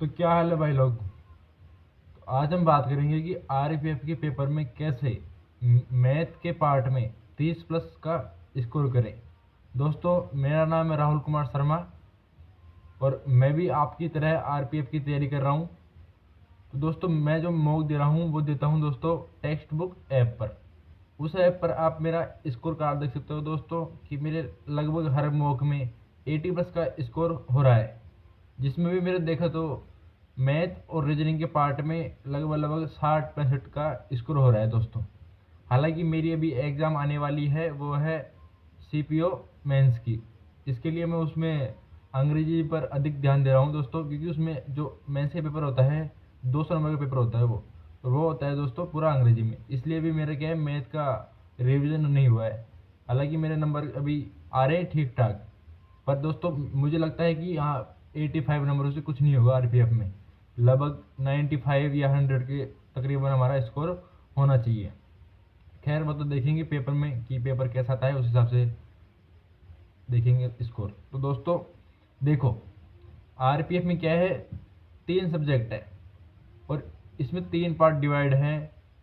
तो क्या हाल है भाई लोग। तो आज हम बात करेंगे कि आरपीएफ के पेपर में कैसे मैथ के पार्ट में 30 प्लस का स्कोर करें। दोस्तों, मेरा नाम है राहुल कुमार शर्मा और मैं भी आपकी तरह आरपीएफ की तैयारी कर रहा हूँ। तो दोस्तों, मैं जो मॉक दे रहा हूँ वो देता हूँ दोस्तों टेक्स्ट बुक ऐप पर। उस ऐप पर आप मेरा स्कोर कार्ड देख सकते हो दोस्तों कि मेरे लगभग हर मॉक में 80 प्लस का स्कोर हो रहा है, जिसमें भी मेरे देखा तो मैथ और रीजनिंग के पार्ट में लगभग लगभग 60-65 का स्कोर हो रहा है दोस्तों। हालांकि मेरी अभी एग्ज़ाम आने वाली है, वो है सीपीओ मेंस की। इसके लिए मैं उसमें अंग्रेजी पर अधिक ध्यान दे रहा हूँ दोस्तों, क्योंकि उसमें जो मेंस का पेपर होता है 200 नंबर का पेपर होता है वो होता है दोस्तों पूरा अंग्रेजी में। इसलिए भी मेरा क्या है, मैथ का रिविज़न नहीं हुआ है। हालांकि मेरे नंबर अभी आ रहे हैं ठीक ठाक, पर दोस्तों मुझे लगता है कि हाँ 85 नंबरों से कुछ नहीं होगा आरपीएफ में। लगभग 95 या 100 के तकरीबन हमारा स्कोर होना चाहिए। खैर वो तो देखेंगे पेपर में कि पेपर कैसा आता है, उस हिसाब से देखेंगे स्कोर। तो दोस्तों देखो, आरपीएफ में क्या है, 3 सब्जेक्ट है और इसमें 3 पार्ट डिवाइड हैं।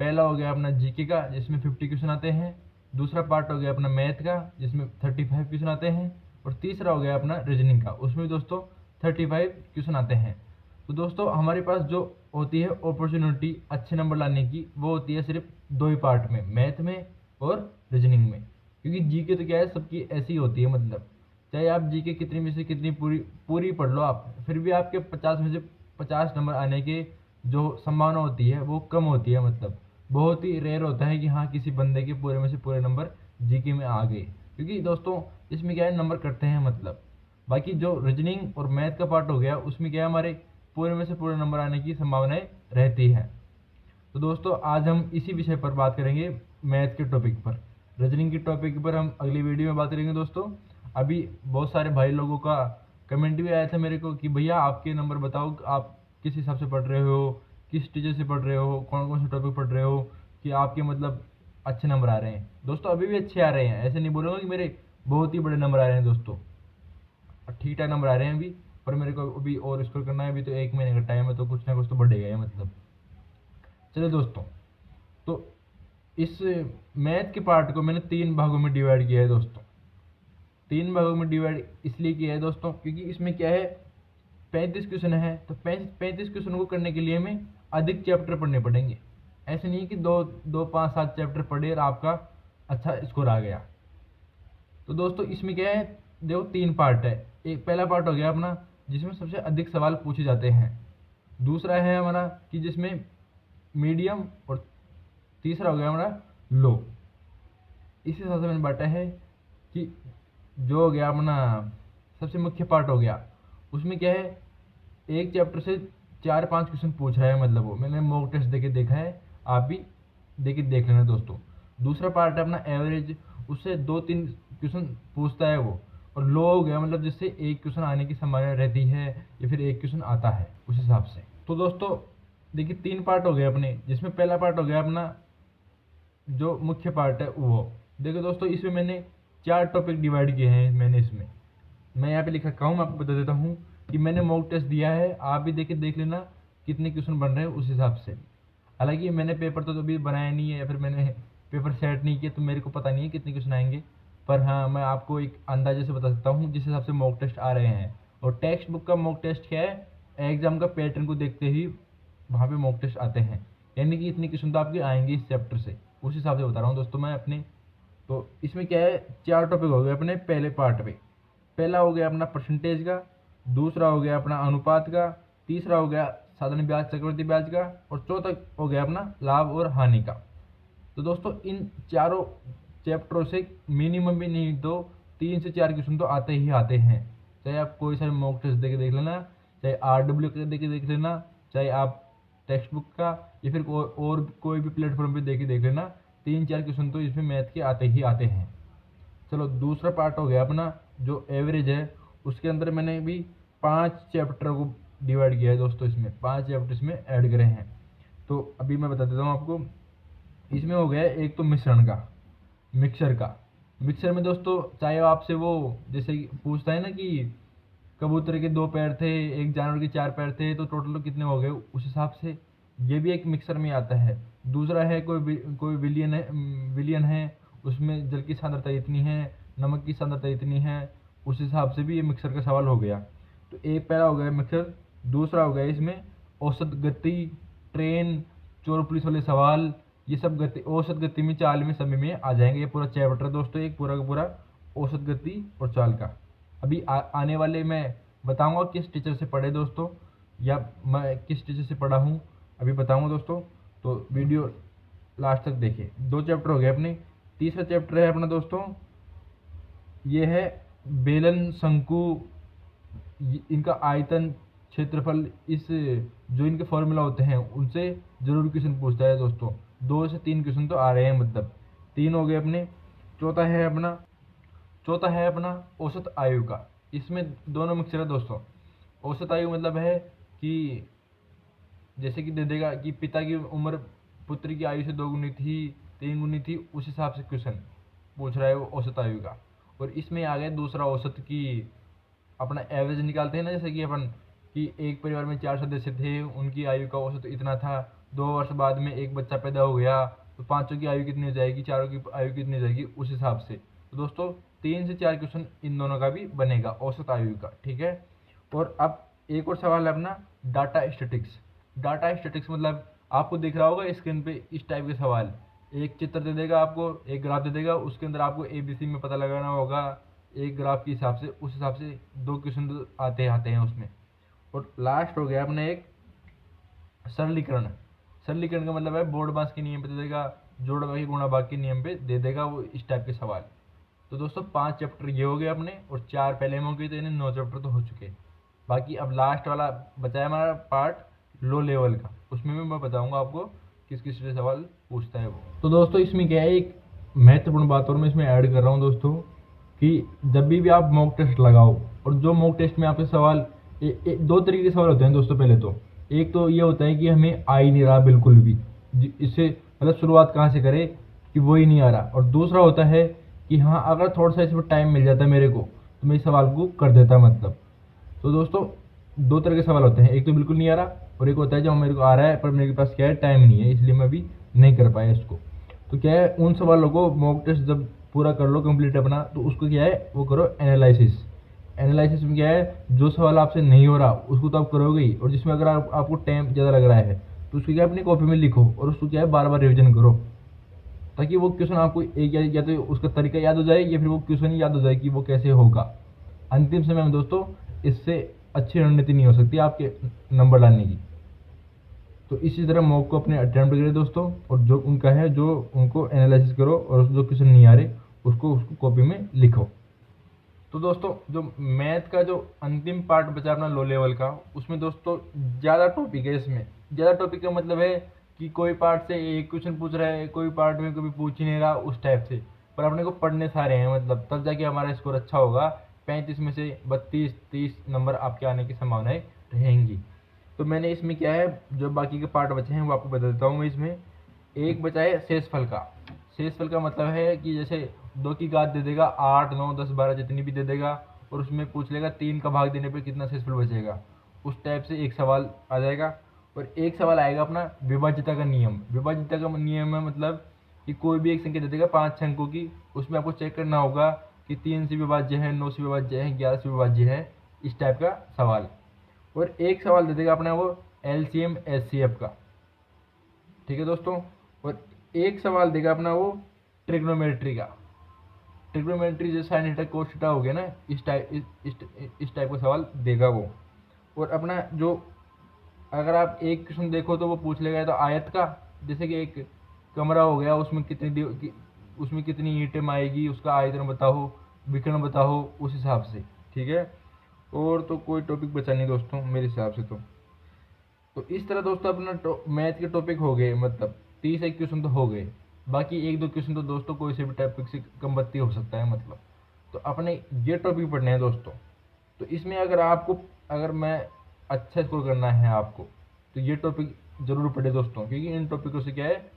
पहला हो गया अपना जीके का, जिसमें 50 क्वेश्चन आते हैं। दूसरा पार्ट हो गया अपना मैथ का, जिसमें 35 क्वेश्चन आते हैं। और तीसरा हो गया अपना रीजनिंग का, उसमें दोस्तों 35 क्वेश्चन आते हैं। तो दोस्तों हमारे पास जो होती है अपॉर्चुनिटी अच्छे नंबर लाने की, वो होती है सिर्फ 2 ही पार्ट में, मैथ में और रीजनिंग में। क्योंकि जीके तो क्या है, सबकी ऐसी होती है, मतलब चाहे आप जीके कितनी में से कितनी पूरी पूरी पढ़ लो आप, फिर भी आपके 50 में से 50 नंबर आने के जो संभावना होती है वो कम होती है। मतलब बहुत ही रेयर होता है कि हाँ किसी बंदे के पूरे में से पूरे नंबर जीके में आ गए, क्योंकि दोस्तों इसमें क्या है, नंबर कटते हैं। मतलब बाकी जो रीजनिंग और मैथ का पार्ट हो गया, उसमें क्या है, हमारे पूरे में से पूरे नंबर आने की संभावनाएं रहती हैं। तो दोस्तों आज हम इसी विषय पर बात करेंगे, मैथ के टॉपिक पर। रीजनिंग के टॉपिक पर हम अगली वीडियो में बात करेंगे दोस्तों। अभी बहुत सारे भाई लोगों का कमेंट भी आया था मेरे को कि भैया आपके नंबर बताओ, आप किस हिसाब से पढ़ रहे हो, किस टीचर से पढ़ रहे हो, कौन कौन से टॉपिक पढ़ रहे हो, कि आपके मतलब अच्छे नंबर आ रहे हैं। दोस्तों अभी भी अच्छे आ रहे हैं, ऐसे नहीं बोलूँगा कि मेरे बहुत ही बड़े नंबर आ रहे हैं दोस्तों, ठीक ठाक नंबर आ रहे हैं अभी। पर मेरे को अभी और स्कोर करना है, अभी तो 1 महीने का टाइम है, तो कुछ ना कुछ तो बढ़ेगा ही मतलब। चलिए दोस्तों, तो इस मैथ के पार्ट को मैंने 3 भागों में डिवाइड किया है दोस्तों। 3 भागों में डिवाइड इसलिए किया है दोस्तों क्योंकि इसमें क्या है, 35 क्वेश्चन है, तो 35 क्वेश्चन को करने के लिए हमें अधिक चैप्टर पढ़ने पड़ेंगे। ऐसे नहीं कि दो दो 5-7 चैप्टर पढ़े और आपका अच्छा स्कोर आ गया। तो दोस्तों इसमें क्या है, देखो 3 पार्ट है। एक पहला पार्ट हो गया अपना जिसमें सबसे अधिक सवाल पूछे जाते हैं। दूसरा है हमारा कि जिसमें मीडियम, और तीसरा हो गया हमारा लो। इस हिसाब से मैंने बांटा है कि जो हो गया अपना सबसे मुख्य पार्ट हो गया, उसमें क्या है, एक चैप्टर से 4-5 क्वेश्चन पूछ रहा है। मतलब वो मैंने मॉक टेस्ट देके देखा है, आप भी देख लेना दोस्तों। दूसरा पार्ट है अपना एवरेज, उससे 2-3 क्वेश्चन पूछता है वो। और लो हो गया मतलब जिससे एक क्वेश्चन आने की संभावना रहती है या फिर एक क्वेश्चन आता है उस हिसाब से। तो दोस्तों देखिए 3 पार्ट हो गए अपने, जिसमें पहला पार्ट हो गया अपना जो मुख्य पार्ट है वो। देखो दोस्तों इसमें मैंने 4 टॉपिक डिवाइड किए हैं। मैंने इसमें मैं यहाँ पे लिख रखा हूँ, मैं आपको बता देता हूँ कि मैंने मॉक टेस्ट दिया है, आप भी देख लेना कितने क्वेश्चन बन रहे हैं उस हिसाब से। हालांकि मैंने पेपर तो अभी बनाया नहीं है या फिर मैंने पेपर सेट नहीं किया, तो मेरे को पता नहीं है कितने क्वेश्चन आएंगे। पर हाँ मैं आपको एक अंदाजे से बता सकता हूँ जिस हिसाब से मॉक टेस्ट आ रहे हैं। और टेक्स्ट बुक का मॉक टेस्ट क्या है, एग्जाम का पैटर्न को देखते ही वहाँ पे मॉक टेस्ट आते हैं, यानी कि इतने क्वेश्चन तो आपके आएंगे इस चैप्टर से, उस हिसाब से बता रहा हूँ दोस्तों मैं अपने। तो इसमें क्या है, 4 टॉपिक हो गए अपने पहले पार्ट में। पहला हो गया अपना परसेंटेज का, दूसरा हो गया अपना अनुपात का, तीसरा हो गया साधारण ब्याज चक्रवृद्धि ब्याज का, और चौथा हो गया अपना लाभ और हानि का। तो दोस्तों इन चारों चैप्टरों से मिनिमम भी नहीं तो 3 से 4 क्वेश्चन तो आते ही आते हैं। चाहे आप कोई सारे मॉक टेस्ट देख लेना, चाहे RW का देख लेना, चाहे आप टेक्स्ट बुक का या फिर और कोई भी प्लेटफॉर्म पे देख लेना, 3-4 क्वेश्चन तो इसमें मैथ के आते ही आते हैं। चलो दूसरा पार्ट हो गया अपना जो एवरेज है, उसके अंदर मैंने भी 5 चैप्टर को डिवाइड किया है दोस्तों। इसमें 5 चैप्टर इसमें ऐड करे हैं। तो अभी मैं बता देता हूँ आपको। इसमें हो गया एक तो मिश्रण का, मिक्सर का। मिक्सर में दोस्तों चाहे आपसे वो जैसे कि पूछता है ना कि कबूतर के 2 पैर थे, एक जानवर के 4 पैर थे, तो टोटल कितने हो गए उस हिसाब से ये भी एक मिक्सर में आता है। दूसरा है कोई विलियन है, उसमें जल की सांद्रता इतनी है, नमक की सांद्रता इतनी है, उस हिसाब से भी ये मिक्सर का सवाल हो गया। तो एक पहला हो गया मिक्सर। दूसरा हो गया इसमें औसत गति, ट्रेन, चोर पुलिस वाले सवाल, ये सब गति, औसत गति में, चाल में, समय में आ जाएंगे। ये पूरा चैप्टर दोस्तों एक पूरा का पूरा औसत गति और चाल का। अभी आने वाले मैं बताऊंगा किस टीचर से पढ़े दोस्तों, या मैं किस टीचर से पढ़ा हूँ अभी बताऊंगा दोस्तों, तो वीडियो लास्ट तक देखिए। 2 चैप्टर हो गए अपने। तीसरा चैप्टर है अपना दोस्तों, ये है बेलन, शंकु, इनका आयतन, क्षेत्रफल, इस जो इनके फॉर्मूला होते हैं उनसे जरूर क्वेश्चन पूछता है दोस्तों। 2 से 3 क्वेश्चन तो आ रहे हैं, मतलब 3 हो गए अपने। चौथा है अपना औसत आयु का। इसमें दोनों मिक्सर है दोस्तों। औसत आयु मतलब है कि जैसे कि दे देगा कि पिता की उम्र पुत्र की आयु से 2 गुनी थी, 3 गुनी थी, उस हिसाब से क्वेश्चन पूछ रहा है वो औसत आयु का। और इसमें आ गया दूसरा औसत की अपना एवरेज निकालते हैं ना, जैसे कि अपन कि एक परिवार में 4 सदस्य थे, उनकी आयु का औसत इतना था, 2 वर्ष बाद में एक बच्चा पैदा हो गया, तो 5 की आयु कितनी हो जाएगी, 4 की आयु कितनी हो जाएगी, उस हिसाब से। तो दोस्तों 3 से 4 क्वेश्चन इन दोनों का भी बनेगा औसत आयु का, ठीक है। और अब एक और सवाल है अपना डाटा स्टैटिक्स। डाटा स्टैटिक्स मतलब आपको दिख रहा होगा स्क्रीन पे इस टाइप के सवाल, एक चित्र दे देगा आपको, एक ग्राफ दे देगा, उसके अंदर आपको ABC में पता लगाना होगा एक ग्राफ के हिसाब से, उस हिसाब से 2 क्वेश्चन आते हैं उसमें। और लास्ट हो गया अपने एक सरलीकरण। सरलीकरण का मतलब है बोर्ड मास के नियम पे दे देगा, जोड़ भाग गुणा भाग के नियम पे दे देगा वो इस टाइप के सवाल। तो दोस्तों 5 चैप्टर ये हो गए अपने, और 4 पहले में हो गए, तो इन्हें 9 चैप्टर तो हो चुके। बाकी अब लास्ट वाला बचा है हमारा पार्ट लो लेवल का, उसमें भी मैं बताऊंगा आपको किस किस से सवाल पूछता है वो। तो दोस्तों इसमें क्या है, एक महत्वपूर्ण बात और मैं इसमें ऐड कर रहा हूँ दोस्तों, कि जब भी आप मॉक टेस्ट लगाओ, और जो मॉक टेस्ट में आपके सवाल 2 तरीके के सवाल होते हैं दोस्तों। पहले तो एक तो ये होता है कि हमें आ ही नहीं रहा बिल्कुल भी, इससे मतलब शुरुआत कहाँ से करें कि वो ही नहीं आ रहा। और दूसरा होता है कि हाँ अगर थोड़ा सा इसमें टाइम मिल जाता है मेरे को, तो मैं इस सवाल को कर देता मतलब। तो दोस्तों 2 तरह के सवाल होते हैं, एक तो बिल्कुल नहीं आ रहा, और एक होता है जब मेरे को आ रहा है पर मेरे पास क्या है, टाइम नहीं है, इसलिए मैं अभी नहीं कर पाया इसको। तो क्या है, उन सवालों को मॉक टेस्ट जब पूरा कर लो कंप्लीट अपना, तो उसको क्या है वो करो एनालिसिस। एनालिसिस में क्या है, जो सवाल आपसे नहीं हो रहा उसको तो आप करोगे ही, और जिसमें अगर आपको टाइम ज़्यादा लग रहा है तो उसको क्या है अपनी कॉपी में लिखो, और उसको क्या है बार बार रिविजन करो, ताकि वो क्वेश्चन आपको एक या तो उसका तरीका याद हो जाए, या फिर वो क्वेश्चन ही याद हो जाए कि वो कैसे होगा। अंतिम समय में दोस्तों इससे अच्छी रणनीति नहीं हो सकती आपके नंबर लाने की। तो इसी तरह मॉक को अपने अटेम्प्ट करें दोस्तों, और जो उनका है जो उनको एनालिसिस करो, और जो क्वेश्चन नहीं आ रहे उसको कॉपी में लिखो। तो दोस्तों जो मैथ का जो अंतिम पार्ट बचा अपना लो लेवल का, उसमें दोस्तों ज़्यादा टॉपिक है। इसमें ज़्यादा टॉपिक का मतलब है कि कोई पार्ट से एक क्वेश्चन पूछ रहा है, कोई पार्ट में कभी पूछ ही नहीं रहा उस टाइप से, पर अपने को पढ़ने सारे हैं, मतलब तब जाके हमारा स्कोर अच्छा होगा। 35 में से 32-30 नंबर आपके आने की संभावनाएं रहेंगी। तो मैंने इसमें क्या है, जो बाकी के पार्ट बचे हैं वो आपको बता देता हूँ मैं। इसमें एक बचा है शेषफल का। शेषफल का मतलब है कि जैसे 2 की घात दे देगा, 8, 9, 10, 12 जितनी भी दे देगा, और उसमें पूछ लेगा 3 का भाग देने पे कितना शेषफल बचेगा, उस टाइप से एक सवाल आ जाएगा। और एक सवाल आएगा अपना विभाज्यता का नियम। विभाज्यता का नियम है मतलब कि कोई भी एक संख्या दे देगा 5 अंकों की, उसमें आपको चेक करना होगा कि 3 से विभाज्य है, 9 से विभाज्य है, 11 से विभाज्य है, इस टाइप का सवाल। और एक सवाल दे देगा अपना वो LCM HCF का, ठीक है दोस्तों। और एक सवाल देगा अपना वो ट्रिग्नोमेट्री का। ट्रिग्नोमेट्री जो साइन थीटा कोस थीटा हो गया ना, इस टाइप का सवाल देगा वो। और अपना जो अगर आप एक क्वेश्चन देखो तो वो पूछ लेगा तो आयत का, जैसे कि एक कमरा हो गया, उसमें कितनी ईंटें आएगी, उसका आयतन बताओ, विकर्ण बताओ, उस हिसाब से, ठीक है। और तो कोई टॉपिक बचा नहीं दोस्तों मेरे हिसाब से। तो इस तरह दोस्तों अपना मैथ के टॉपिक हो गए, मतलब 30 क्वेश्चन तो हो गए। बाकी 1-2 क्वेश्चन तो दोस्तों कोई से भी टॉपिक से कम बत्ती हो सकता है मतलब। तो अपने ये टॉपिक पढ़ने हैं दोस्तों। तो इसमें अगर मैं अच्छा स्कोर करना है आपको, तो ये टॉपिक जरूर पढ़े दोस्तों, क्योंकि इन टॉपिकों से क्या है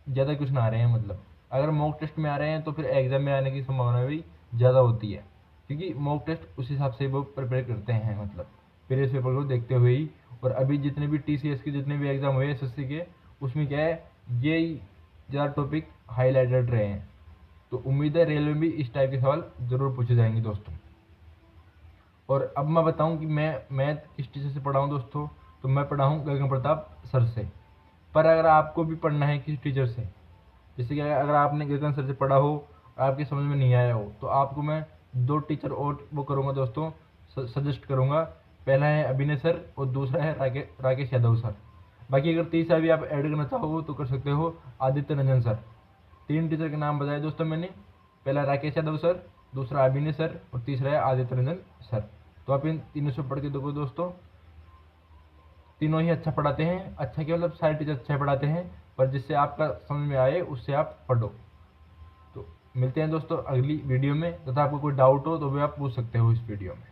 ज़्यादा क्वेश्चन आ रहे हैं, मतलब अगर मॉक टेस्ट में आ रहे हैं तो फिर एग्जाम में आने की संभावना भी ज़्यादा होती है। क्योंकि मॉक टेस्ट उस हिसाब से वो प्रिपेयर करते हैं, मतलब प्रीवियस पेपर को देखते हुए ही। और अभी जितने भी TCS के जितने भी एग्जाम हुए SSC के, उसमें क्या है, ये ज़्यादा टॉपिक हाईलाइटेड रहे हैं। तो उम्मीद है रेलवे में भी इस टाइप के सवाल जरूर पूछे जाएंगे दोस्तों। और अब मैं बताऊं कि मैं मैथ किस टीचर से पढ़ा हूँ दोस्तों, तो मैं पढ़ा हूँ गगन प्रताप सर से। पर अगर आपको भी पढ़ना है किसी टीचर से, जैसे कि अगर आपने गगन सर से पढ़ा हो, आपकी समझ में नहीं आया हो, तो आपको मैं 2 टीचर और वो करूँगा दोस्तों, सजेस्ट करूँगा। पहला है अभिनय सर और दूसरा है राकेश यादव सर। बाकी अगर तीसरा भी आप ऐड करना चाहो तो कर सकते हो, आदित्य रंजन सर। 3 टीचर के नाम बताए दोस्तों मैंने, पहला राकेश यादव सर, दूसरा अभिनय सर और तीसरा है आदित्य रंजन सर। तो आप इन तीनों से पढ़ के देखो दोस्तों, तीनों ही अच्छा पढ़ाते हैं। अच्छा क्या मतलब, सारे टीचर अच्छा पढ़ाते हैं, पर जिससे आपका समझ में आए उससे आप पढ़ो। तो मिलते हैं दोस्तों अगली वीडियो में, तथा आपको कोई डाउट हो तो भी आप पूछ सकते हो इस वीडियो में।